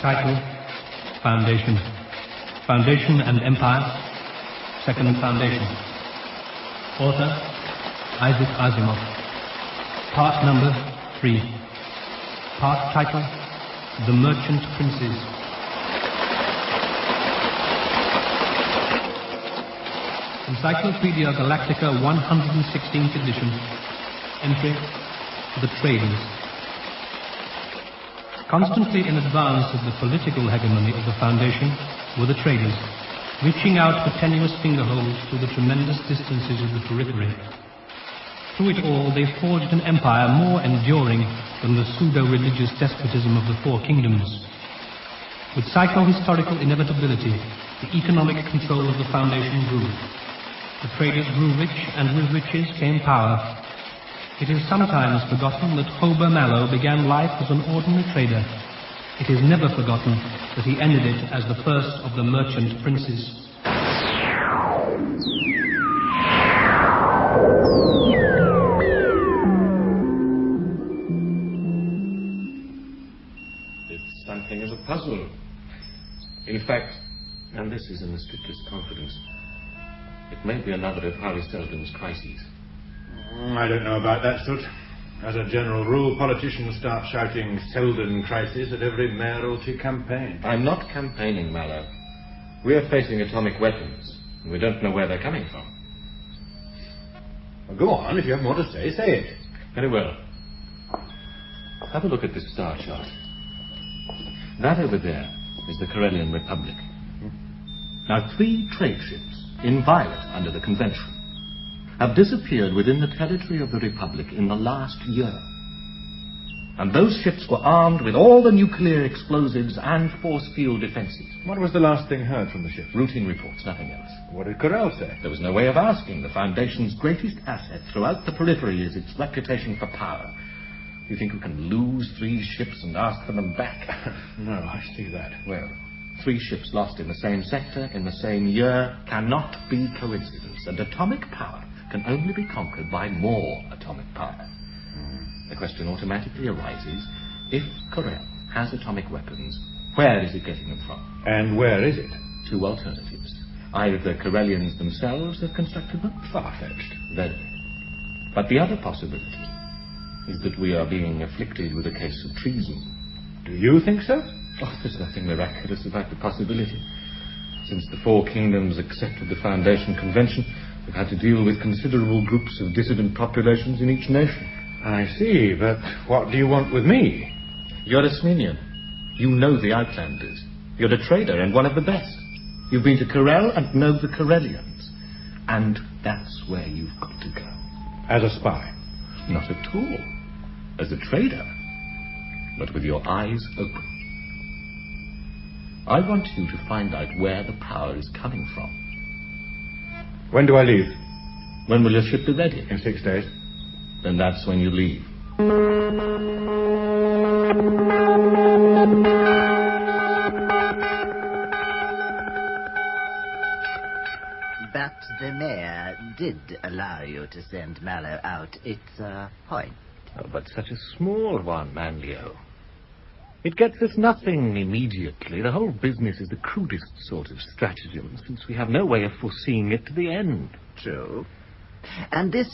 Title, Foundation. Foundation and Empire, Second Foundation. Author, Isaac Asimov. Part number 3. Part title, The Merchant Princes. Encyclopedia Galactica 116th edition. Entry, The Traders. Constantly in advance of the political hegemony of the Foundation were the traders, reaching out for tenuous fingerholds to the tremendous distances of the periphery. Through it all, they forged an empire more enduring than the pseudo-religious despotism of the Four Kingdoms. With psycho-historical inevitability, the economic control of the Foundation grew. The traders grew rich, and with riches came power. It is sometimes forgotten that Hober Mallow began life as an ordinary trader. It is never forgotten that he ended it as the first of the merchant princes. It's something of a puzzle. In fact, and this is in the strictest confidence, it may be another of Harry Seldon's crises. I don't know about that, Soot. As a general rule, politicians start shouting Selden crisis at every mayoralty campaign. I'm not campaigning, Mallow. We're facing atomic weapons, and we don't know where they're coming from. Well, go on. If you have more to say, say it. Very well. Have a look at this star chart. That over there is the Corellian Republic. Now, 3 trade ships, inviolate under the Convention, have disappeared within the territory of the Republic in the last year. And those ships were armed with all the nuclear explosives and force field defenses. What was the last thing heard from the ships? Routine reports, nothing else. What did Corell say? There was no way of asking. The Foundation's greatest asset throughout the periphery is its reputation for power. You think we can lose 3 ships and ask for them back? No, I see that. Well, 3 ships lost in the same sector in the same year cannot be coincidence. And atomic power can only be conquered by more atomic power. The question automatically arises, if Corel has atomic weapons, where is it getting them from? And where is it? 2 alternatives. Either the Corellians themselves have constructed them. Far-fetched. Very. But the other possibility is that we are being afflicted with a case of treason. Do you think so? Oh, there's nothing miraculous about the possibility. Since the Four Kingdoms accepted the Foundation Convention, we've had to deal with considerable groups of dissident populations in each nation. I see, but what do you want with me? You're a Sminian. You know the Outlanders. You're a trader and one of the best. You've been to Corel and know the Corellians. And that's where you've got to go. As a spy? Not at all. As a trader. But with your eyes open. I want you to find out where the power is coming from. When do I leave? When will your ship be ready? In 6 days. Then that's when you leave. But the mayor did allow you to send Mallow out. It's a point. Oh, but such a small one, Manlio. It gets us nothing immediately. The whole business is the crudest sort of stratagem, since we have no way of foreseeing it to the end. True. And this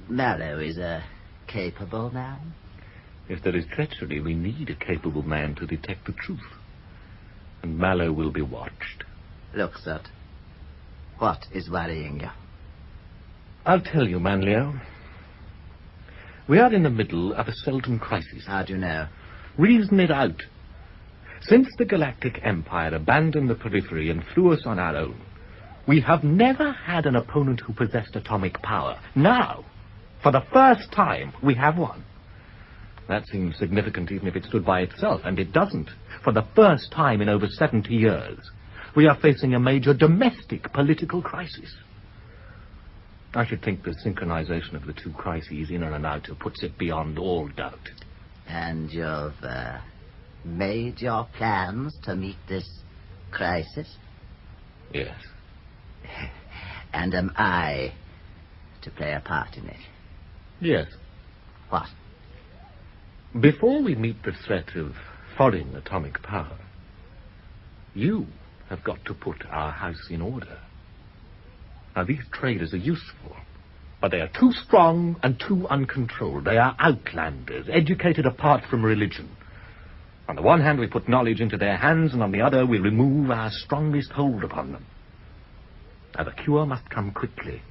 Mallow is a capable man? If there is treachery, we need a capable man to detect the truth. And Mallow will be watched. Look, Sut, what is worrying you? I'll tell you, Manlio. We are in the middle of a Selden crisis. How do you know? Reason it out. Since the Galactic Empire abandoned the periphery and threw us on our own, we have never had an opponent who possessed atomic power. Now, for the first time, we have one. That seems significant even if it stood by itself, and it doesn't. For the first time in over 70 years, we are facing a major domestic political crisis. I should think the synchronization of the 2 crises in and out puts it beyond all doubt. And you've made your plans to meet this crisis? Yes. And am I to play a part in it? Yes. What? Before we meet the threat of foreign atomic power, you have got to put our house in order. Now, these traders are useful, but they are too strong and too uncontrolled. They are outlanders, educated apart from religion. On the one hand, we put knowledge into their hands, and on the other, we remove our strongest hold upon them. Now, the cure must come quickly,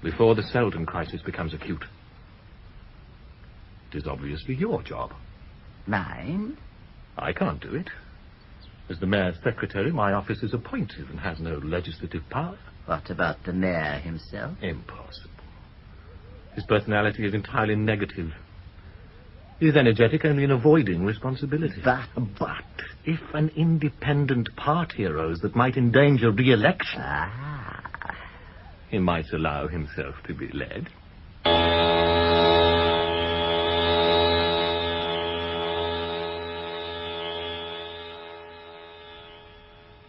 before the Selden crisis becomes acute. It is obviously your job. Mine? I can't do it. As the mayor's secretary, my office is appointed and has no legislative power. What about the mayor himself? Impossible. His personality is entirely negative. He is energetic only in avoiding responsibility. But if an independent party arose that might endanger re-election, he might allow himself to be led.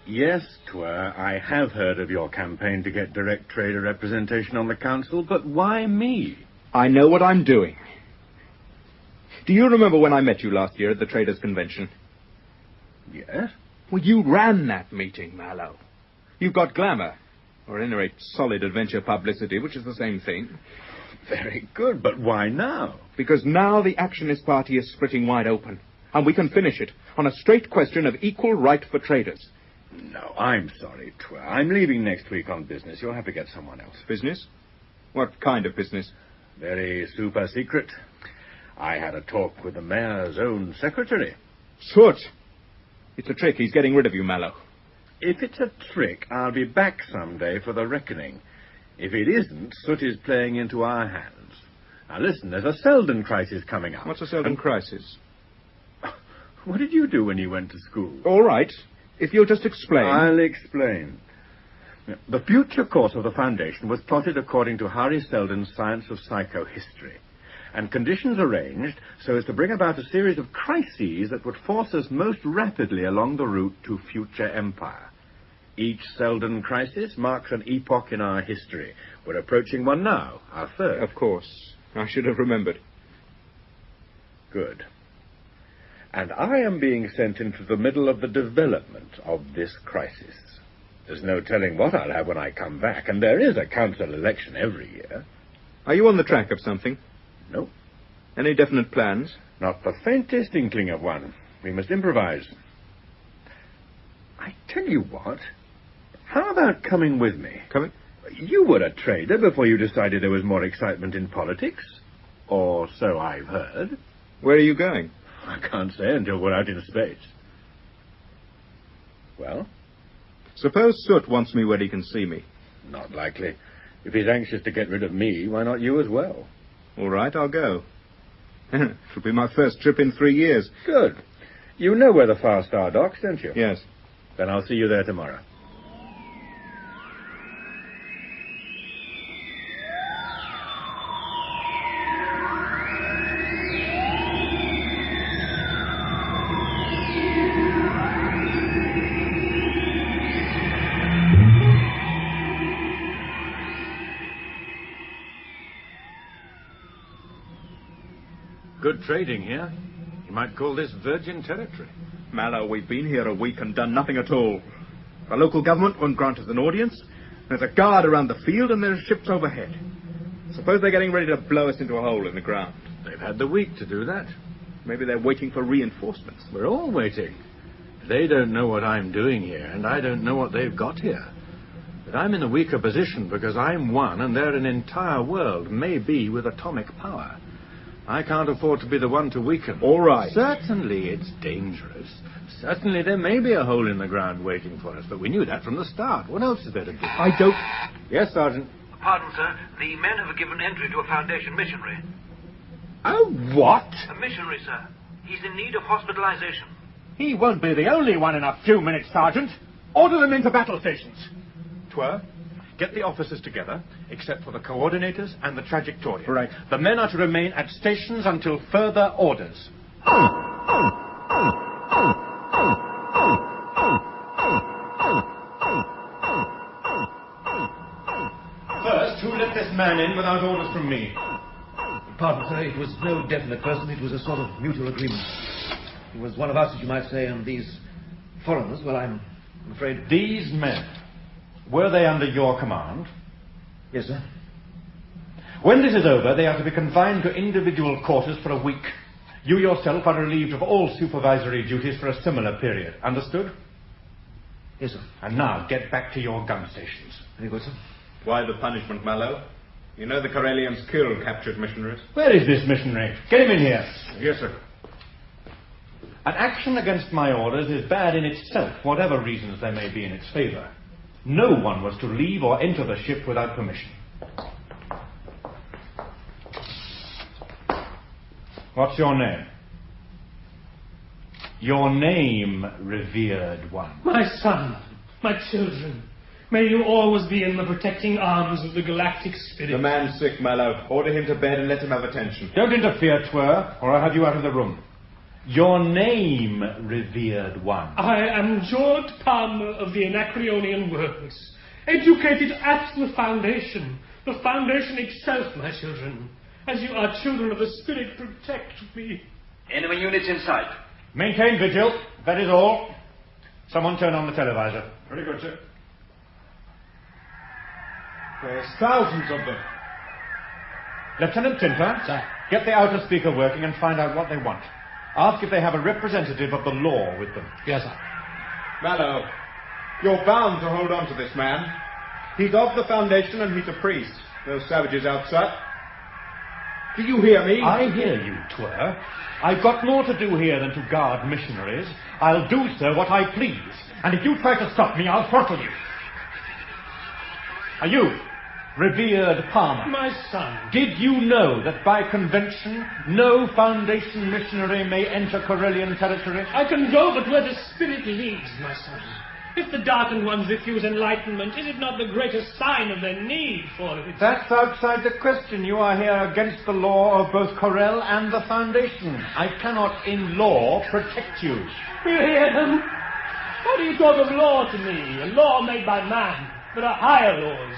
Yes, Twir, I have heard of your campaign to get direct trader representation on the council, but why me? I know what I'm doing. Do you remember when I met you last year at the Traders' Convention? Yes? Well, you ran that meeting, Mallow. You got glamour, or at any rate, solid adventure publicity, which is the same thing. Very good, but why now? Because now the Actionist Party is splitting wide open, and we can finish it on a straight question of equal right for traders. No, I'm sorry, Twir. I'm leaving next week on business. You'll have to get someone else. Business? What kind of business? Very super secret. I had a talk with the mayor's own secretary. Soot! It's a trick. He's getting rid of you, Mallow. If it's a trick, I'll be back someday for the reckoning. If it isn't, Soot is playing into our hands. Now listen, there's a Selden crisis coming up. What's a Selden crisis? What did you do when you went to school? All right. If you'll just explain. I'll explain. The future course of the Foundation was plotted according to Harry Selden's Science of Psychohistory, and conditions arranged so as to bring about a series of crises that would force us most rapidly along the route to future empire. Each Selden crisis marks an epoch in our history. We're approaching one now, our third. Of course. I should have remembered. Good. And I am being sent into the middle of the development of this crisis. There's no telling what I'll have when I come back, and there is a council election every year. Are you on the track of something? No. Any definite plans? Not the faintest inkling of one. We must improvise. I tell you what, how about coming with me? Coming? You were a trader before you decided there was more excitement in politics. Or so I've heard. Where are you going? I can't say until we're out in space. Well? Suppose Soot wants me where he can see me. Not likely. If he's anxious to get rid of me, why not you as well? All right, I'll go. It'll be my first trip in 3 years. Good. You know where the Far Star docks, don't you? Yes. Then I'll see you there tomorrow. Good trading here. You might call this virgin territory. Mallow, we've been here a week and done nothing at all. The local government won't grant us an audience. There's a guard around the field and there are ships overhead. Suppose they're getting ready to blow us into a hole in the ground. They've had the week to do that. Maybe they're waiting for reinforcements. We're all waiting. They don't know what I'm doing here, and I don't know what they've got here. But I'm in a weaker position because I'm one and they're an entire world, maybe with atomic power. I can't afford to be the one to weaken. All right. Certainly it's dangerous. Certainly there may be a hole in the ground waiting for us, but we knew that from the start. What else is there to do? I don't... Yes, Sergeant. Pardon, sir. The men have given entry to a Foundation missionary. Oh, what? A missionary, sir. He's in need of hospitalization. He won't be the only one in a few minutes, Sergeant. Order them into battle stations. Twir, get the officers together, except for the coordinators and the trajectorian. Right. The men are to remain at stations until further orders. man in without orders from me? Pardon, sir, it was no definite person. It was a sort of mutual agreement. He was one of us, as you might say, and these foreigners, well, I'm afraid... These men, were they under your command? Yes, sir. When this is over, they are to be confined to individual quarters for a week. You yourself are relieved of all supervisory duties for a similar period. Understood? Yes, sir. And now, get back to your gun stations. Very good, sir. Why the punishment, Mallow? You know the Corellians killed captured missionaries. Where is this missionary? Get him in here. Yes, sir. An action against my orders is bad in itself, whatever reasons there may be in its favour. No one was to leave or enter the ship without permission. What's your name? Your name, revered one. My son, my children, may you always be in the protecting arms of the galactic spirit. The man's sick, Mallow. Order him to bed and let him have attention. Don't interfere, Twir, or I'll have you out of the room. Your name, revered one. I am George Palmer of the Anacreonian Works, educated at the Foundation itself, my children. As you are children of the Spirit, protect me. Enemy units in sight. Maintain vigil, that is all. Someone turn on the televisor. Very good, sir. There's thousands of them. Lieutenant Tinter, Sir. get the outer speaker working and find out what they want. Ask if they have a representative of the law with them. Yes, sir. Mallow, you're bound to hold on to this man. He's of the Foundation and he's a priest. Those savages outside. Do you hear me? I hear you, Twir. I've got more to do here than to guard missionaries. I'll do, sir, what I please. And if you try to stop me, I'll throttle you. Are you, revered Palmer? My son. Did you know that by convention, no Foundation missionary may enter Corellian territory? I can go but where the Spirit leads, my son. If the darkened ones refuse enlightenment, is it not the greatest sign of their need for it? That's outside the question. You are here against the law of both Corel and the Foundation. I cannot, in law, protect you. You hear them? How do you talk of law to me? A law made by man. There are higher laws.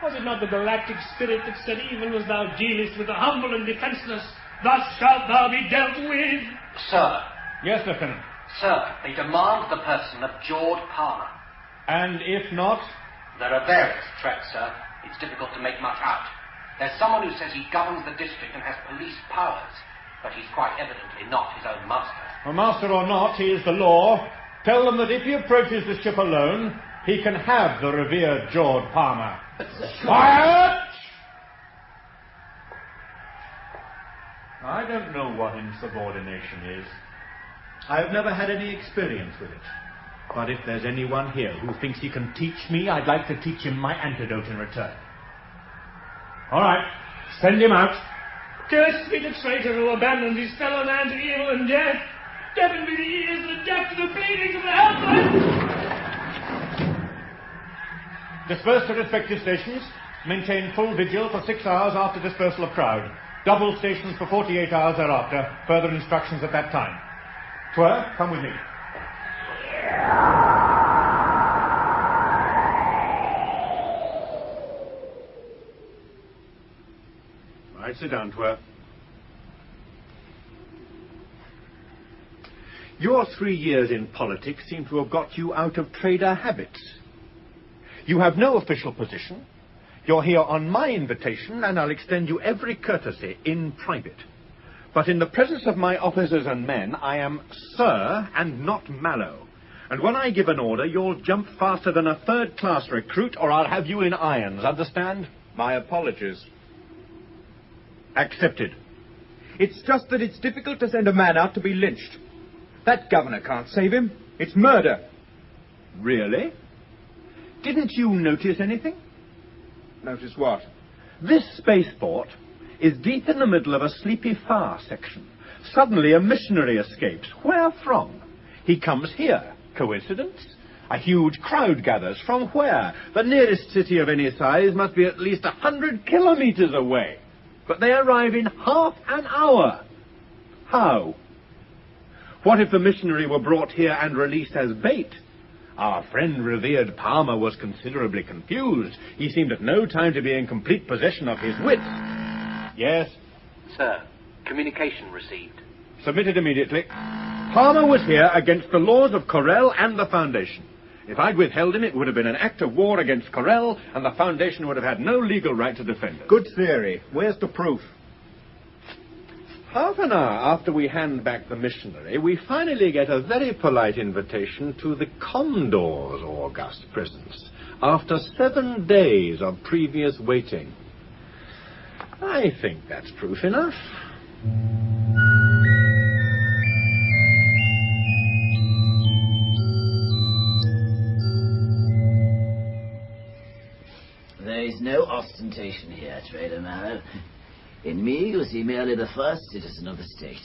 Was it not the galactic spirit that said, even as thou dealest with the humble and defenceless, thus shalt thou be dealt with? Sir. Yes, Lieutenant. Sir, they demand the person of George Palmer. And if not? There are various threats, sir. It's difficult to make much out. There's someone who says he governs the district and has police powers, but he's quite evidently not his own master. A master or not, he is the law. Tell them that if he approaches the ship alone, he can have the revered George Palmer. Quiet! I don't know what insubordination is. I've never had any experience with it. But if there's anyone here who thinks he can teach me, I'd like to teach him my antidote in return. All right, send him out. Cursed be the traitor who abandons his fellow man to evil and death. Deafen be the ears and the deaf to the pleadings of the helpless. Disperse to respective stations. Maintain full vigil for 6 hours after dispersal of crowd. Double stations for 48 hours thereafter. Further instructions at that time. Twir, come with me. Right, sit down, Twir. Your 3 years in politics seem to have got you out of trader habits. You have no official position. You're here on my invitation, and I'll extend you every courtesy in private. But in the presence of my officers and men, I am Sir and not Mallow. And when I give an order, you'll jump faster than a third-class recruit, or I'll have you in irons, understand? My apologies. Accepted. It's just that it's difficult to send a man out to be lynched. That governor can't save him. It's murder. Really? Didn't you notice anything? Notice what? This spaceport is deep in the middle of a sleepy far section. Suddenly a missionary escapes. Where from? He comes here. Coincidence? A huge crowd gathers. From where? The nearest city of any size must be at least 100 kilometers away. But they arrive in half an hour. How? What if the missionary were brought here and released as bait? Our friend revered Palmer was considerably confused. He seemed at no time to be in complete possession of his wits. Yes? Sir, communication received. Submitted immediately. Palmer was here against the laws of Corel and the Foundation. If I'd withheld him, it would have been an act of war against Corel, and the Foundation would have had no legal right to defend us. Good theory. Where's the proof? Half an hour after we hand back the missionary, we finally get a very polite invitation to the Commodore's august presence, after 7 days of previous waiting. I think that's proof enough. There is no ostentation here, Trader Mallow. In me, you see merely the first citizen of the state.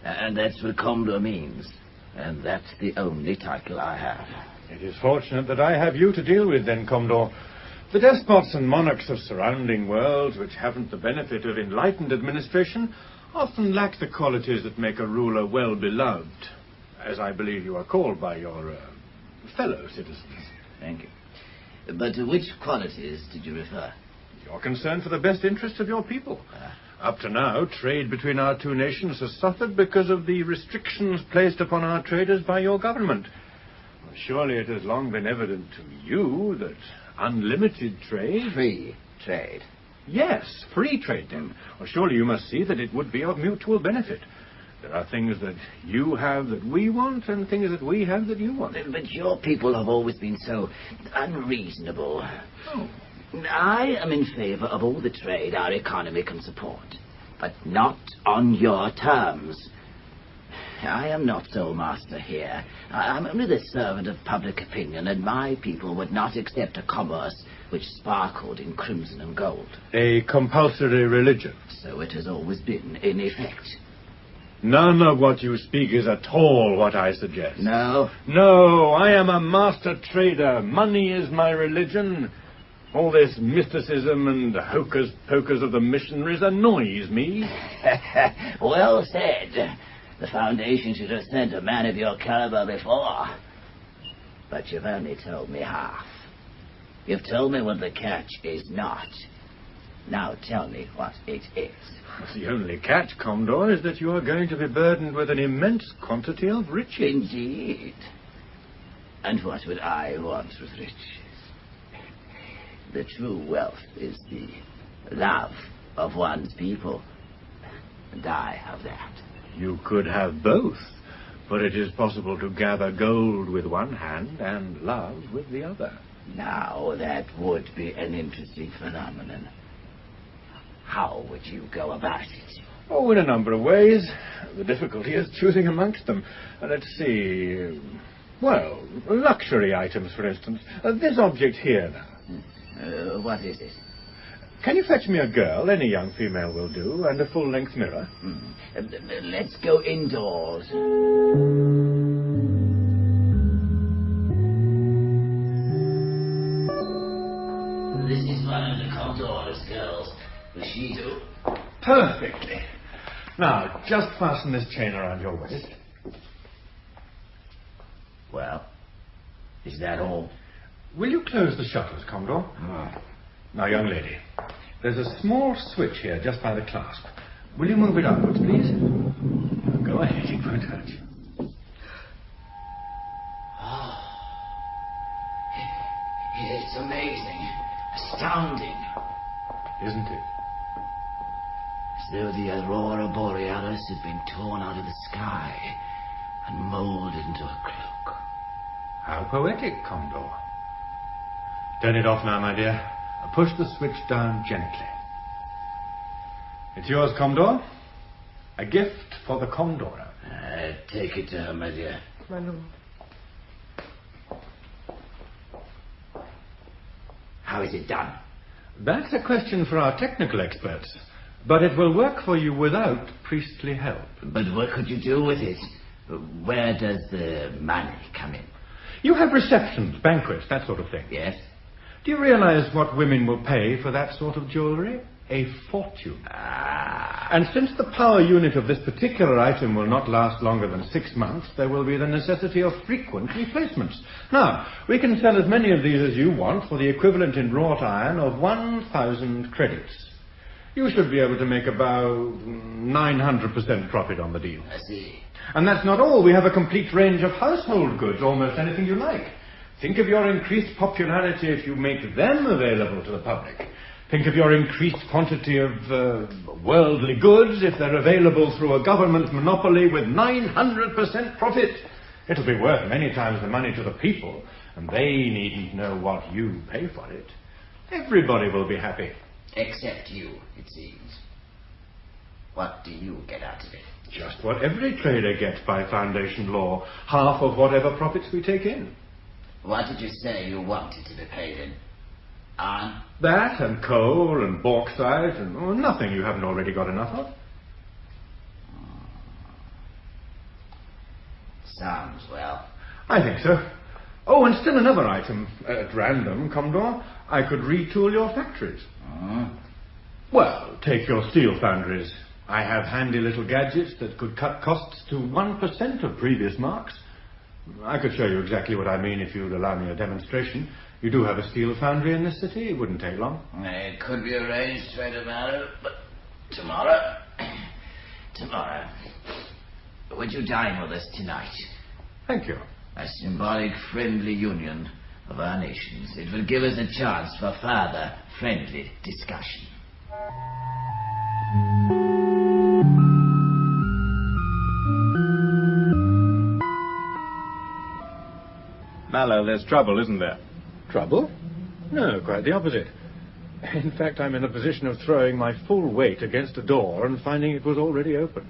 And that's what Commodore means. And that's the only title I have. It is fortunate that I have you to deal with, then, Commodore. The despots and monarchs of surrounding worlds, which haven't the benefit of enlightened administration, often lack the qualities that make a ruler well beloved, as I believe you are called by your fellow citizens. Thank you. But to which qualities did you refer? Your concern for the best interests of your people. Up to now, trade between our two nations has suffered because of the restrictions placed upon our traders by your government. Surely it has long been evident to you that unlimited trade... Free trade. Yes, free trade, then. Well, surely you must see that it would be of mutual benefit. There are things that you have that we want, and things that we have that you want. But your people have always been so unreasonable. Oh. I am in favor of all the trade our economy can support, but not on your terms. I am not sole master here. I am only the servant of public opinion, and my people would not accept a commerce which sparkled in crimson and gold. A compulsory religion. So it has always been, in effect. None of what you speak is at all what I suggest. No? No, I am a master trader. Money is my religion. All this mysticism and hocus-pocus of the missionaries annoys me. Well said. The Foundation should have sent a man of your caliber before. But you've only told me half. You've told me what the catch is not. Now tell me what it is. The only catch, Commodore, is that you are going to be burdened with an immense quantity of riches. Indeed. And what would I want with riches? The true wealth is the love of one's people. And I have that. You could have both, but it is possible to gather gold with one hand and love with the other. Now, that would be an interesting phenomenon. How would you go about it? Oh, in a number of ways. The difficulty is choosing amongst them. Let's see. Well, luxury items, for instance. This object here now. What is it? Can you fetch me a girl? Any young female will do, and a full-length mirror. Let's go indoors. This is one of the Commodore's girls. Will she do? Perfectly. Now, just fasten this chain around your waist. Well, is that all? Will you close the shutters, Commodore? Now, young lady, there's a small switch here just by the clasp. Will you move it upwards, please? Now, go ahead, it won't hurt you. It's amazing. Astounding. Isn't it? As though the Aurora Borealis had been torn out of the sky and molded into a cloak. How poetic, Commodore. Turn it off now, my dear. Push the switch down gently. It's yours, Commodore. A gift for the Commodore. Take it to her, my dear. My lord. How is it done? That's a question for our technical experts. But it will work for you without priestly help. But what could you do with it? Where does the money come in? You have receptions, banquets, that sort of thing. Yes? Do you realize what women will pay for that sort of jewelry? A fortune. And since the power unit of this particular item will not last longer than 6 months, there will be the necessity of frequent replacements. Now, we can sell as many of these as you want for the equivalent in wrought iron of 1,000 credits. You should be able to make about 900% profit on the deal. I see. And that's not all. We have a complete range of household goods, almost anything you like. Think of your increased popularity if you make them available to the public. Think of your increased quantity of worldly goods if they're available through a government monopoly with 900% profit. It'll be worth many times the money to the people, and they needn't know what you pay for it. Everybody will be happy. Except you, it seems. What do you get out of it? Just what every trader gets by Foundation law, half of whatever profits we take in. What did you say you wanted to be paid in? Iron? That and coal and bauxite and nothing you haven't already got enough of. Sounds well. I think so. Oh, and still another item. At random, Commodore. I could retool your factories. Well, take your steel foundries. I have handy little gadgets that could cut costs to 1% of previous marks. I could show you exactly what I mean if you'd allow me a demonstration. You do have a steel foundry in this city. It wouldn't take long. It could be arranged straight about, but tomorrow? Tomorrow. Would you dine with us tonight? Thank you. A symbolic friendly union of our nations. It will give us a chance for further friendly discussion. Mallow, there's trouble, isn't there? Trouble? No, quite the opposite. In fact, I'm in a position of throwing my full weight against a door and finding it was already open.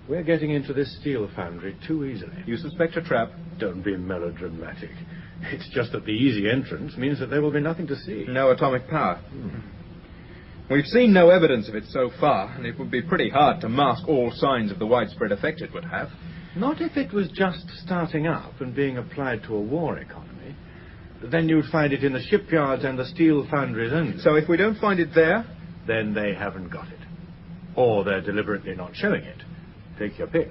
We're getting into this steel foundry too easily. You suspect a trap? Don't be melodramatic. It's just that the easy entrance means that there will be nothing to see. No atomic power. We've seen no evidence of it so far, and it would be pretty hard to mask all signs of the widespread effect it would have. Not if it was just starting up and being applied to a war economy. Then you'd find it in the shipyards and the steel foundries only. So if we don't find it there? Then they haven't got it. Or they're deliberately not showing it. Take your pick.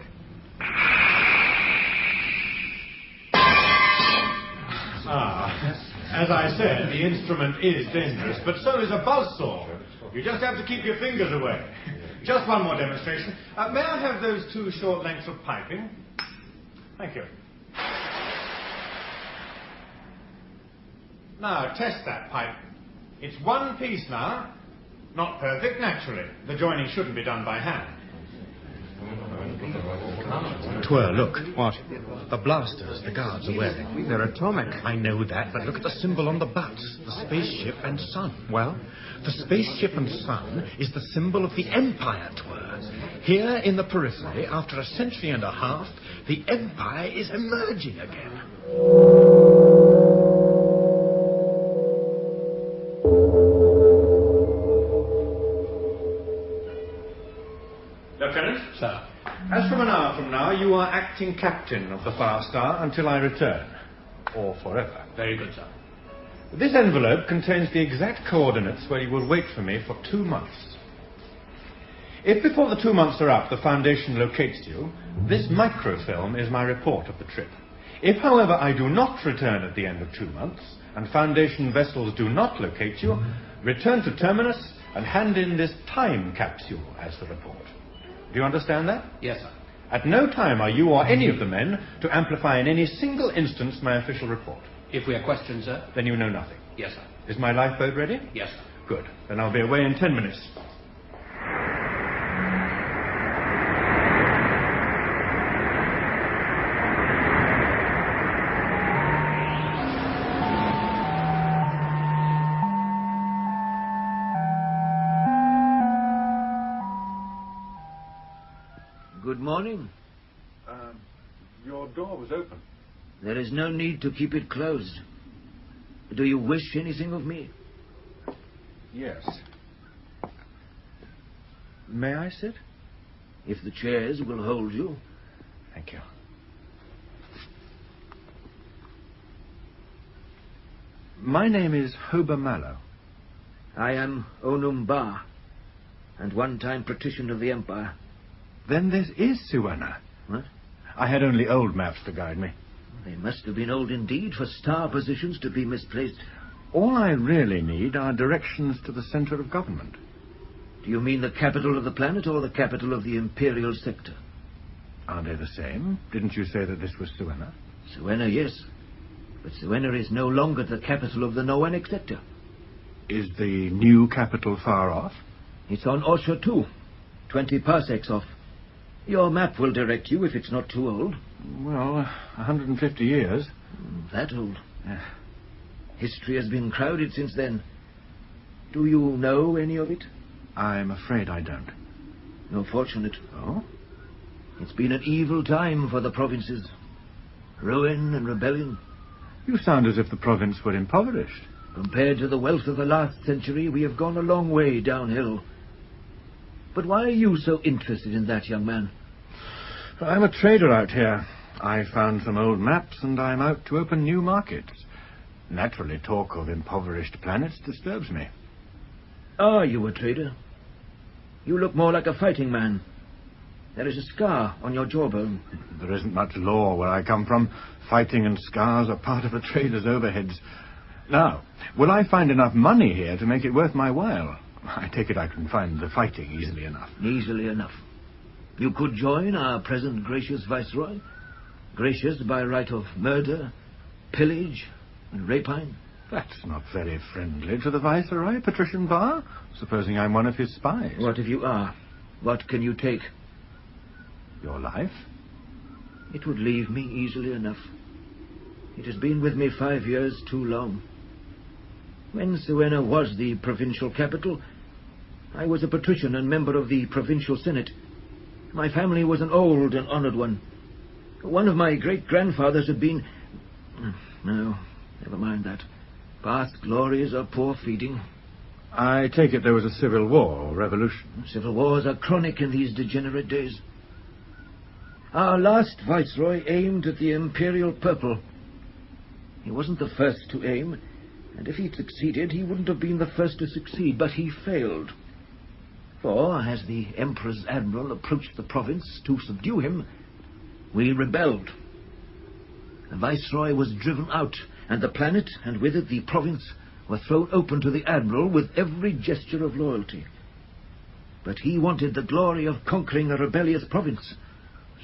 As I said, the instrument is dangerous, but so is a buzzsaw. You just have to keep your fingers away. Just one more demonstration. May I have those 2 short lengths of piping? Thank you. Now, test that pipe. It's one piece now. Not perfect, naturally. The joining shouldn't be done by hand. Twir, look. What? The blasters the guards are wearing. They're atomic. I know that, but look at the symbol on the butts. The spaceship and sun. Well? The spaceship and sun is the symbol of the Empire, Twir. Here in the periphery, after a century and a half, the Empire is emerging again. Lieutenant? Sir. As from an hour from now, you are acting captain of the Far Star until I return. Or forever. Very good, sir. This envelope contains the exact coordinates where you will wait for me for 2 months. If before the 2 months are up the Foundation locates you, this microfilm is my report of the trip. If, however, I do not return at the end of 2 months, and Foundation vessels do not locate you, return to Terminus and hand in this time capsule as the report. Do you understand that? Yes, sir. At no time are you or any of the men to amplify in any single instance my official report. If we are questioned, sir? Then you know nothing. Yes, sir. Is my lifeboat ready? Yes, sir. Good. Then I'll be away in 10 minutes. Good morning. Your door was open. There is no need to keep it closed. Do you wish anything of me? Yes. May I sit? If the chairs will hold you. Thank you. My name is Hober Mallow. I am Onum Ba. and one-time patrician of the Empire. Then this is Siwenna. What? I had only old maps to guide me. They must have been old indeed for star positions to be misplaced. All I really need are directions to the center of government. Do you mean the capital of the planet or the capital of the Imperial sector? Aren't they the same? Didn't you say that this was Siwenna? Siwenna, yes. But Siwenna is no longer the capital of the Noanic sector. Is the new capital far off? It's on Osha too, 20 parsecs off. Your map will direct you if it's not too old. Well, 150 years. That old. History has been crowded since then. Do you know any of it? I'm afraid I don't. You're fortunate. Oh? It's been an evil time for the provinces. Ruin and rebellion. You sound as if the province were impoverished. Compared to the wealth of the last century, we have gone a long way downhill. But why are you so interested in that, young man? I'm a trader out here. I found some old maps and I'm out to open new markets. Naturally, talk of impoverished planets disturbs me. Are you a trader? You look more like a fighting man. There is a scar on your jawbone. There isn't much law where I come from. Fighting and scars are part of a trader's overheads. Now, will I find enough money here to make it worth my while? I take it I can find the fighting easily enough. Easily enough. You could join our present gracious viceroy. Gracious by right of murder, pillage, and rapine. That's not very friendly to the viceroy, Patrician Barr, supposing I'm one of his spies. What if you are? What can you take? Your life? It would leave me easily enough. It has been with me 5 years too long. When Siwenna was the provincial capital, I was a patrician and member of the provincial senate. My family was an old and honored one. One of my great-grandfathers had been... No, never mind that. Past glories are poor feeding. I take it there was a civil war or revolution. Civil wars are chronic in these degenerate days. Our last viceroy aimed at the imperial purple. He wasn't the first to aim, and if he'd succeeded, he wouldn't have been the first to succeed, but he failed. For, as the Emperor's admiral approached the province to subdue him, we rebelled. The viceroy was driven out, and the planet, and with it the province, were thrown open to the admiral with every gesture of loyalty. But he wanted the glory of conquering a rebellious province.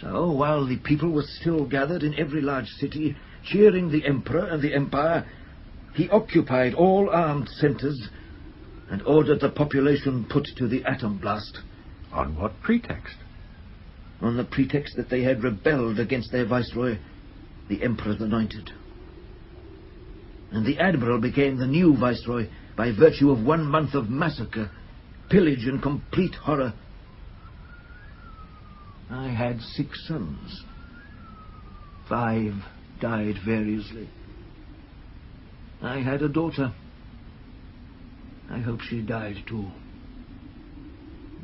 So, while the people were still gathered in every large city, cheering the Emperor and the Empire, he occupied all armed centers and ordered the population put to the atom blast. On what pretext? On the pretext that they had rebelled against their viceroy, the Emperor's Anointed. And the Admiral became the new viceroy by virtue of 1 month of massacre, pillage, and complete horror. I had 6 sons. 5 died variously. I had a daughter. I hope she died too.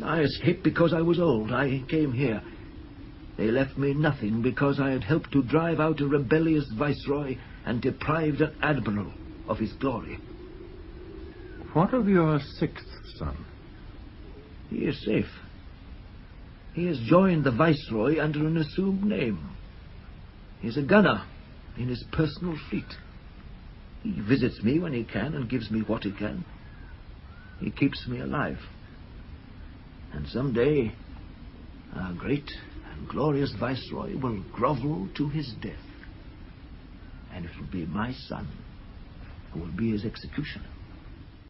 I escaped because I was old. I came here. They left me nothing because I had helped to drive out a rebellious viceroy and deprived an admiral of his glory. What of your 6th son? He is safe. He has joined the viceroy under an assumed name. He's a gunner in his personal fleet. He visits me when he can and gives me what he can. He keeps me alive. And someday, our great and glorious viceroy will grovel to his death. And it will be my son who will be his executioner.